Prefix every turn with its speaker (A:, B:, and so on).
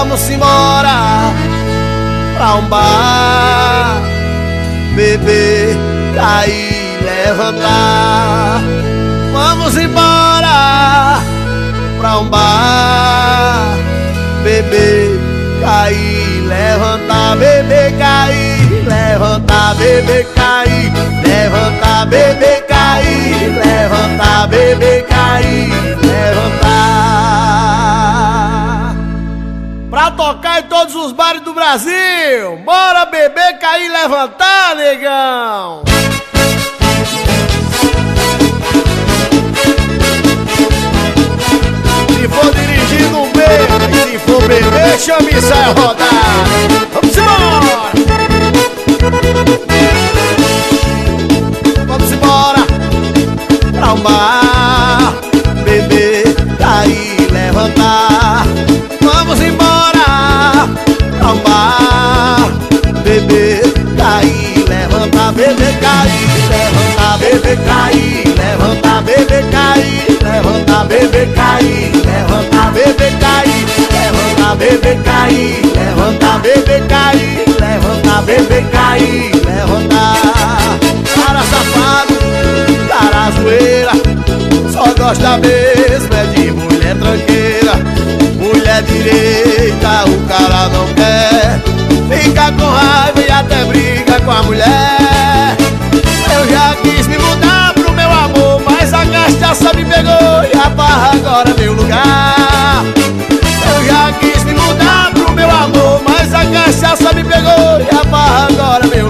A: Vamos embora pra um bar, beber, cair, levantar. Vamos embora pra um bar, beber, cair, levantar. Beber, cair, levantar. Beber, cair, levantar. Beber, cair, levantar. Beber, cair, levantar. Pra tocar em todos os bares do Brasil. Bora beber, cair, levantar, negão. Se for dirigindo um bebo, e se for beber, chame e sai rodar. Vamos embora! Vamos embora pra um bar, beber, cair, levantar. Vamos embora pra um bar, beber, cair, levantar. Beber, cair, levantar. Beber, cair, levantar. Beber, cair, levantar. Beber, cair, levantar. Beber, cair, levantar. Beber, cair, levantar. Beber, cair, levantar. Beber, cair, levantar. Cara safado, cara zoeira, só gosta mesmo é de mulher tranqueira. Mulher direita o cara não quer, fica com raiva e até briga com a mulher. Eu já quis me mudar pro meu amor, mas a cachaça me pegou e a barra agora é meu lugar. Eu já quis me mudar pro meu amor, mas a cachaça me pegou e a barra agora é meu lugar.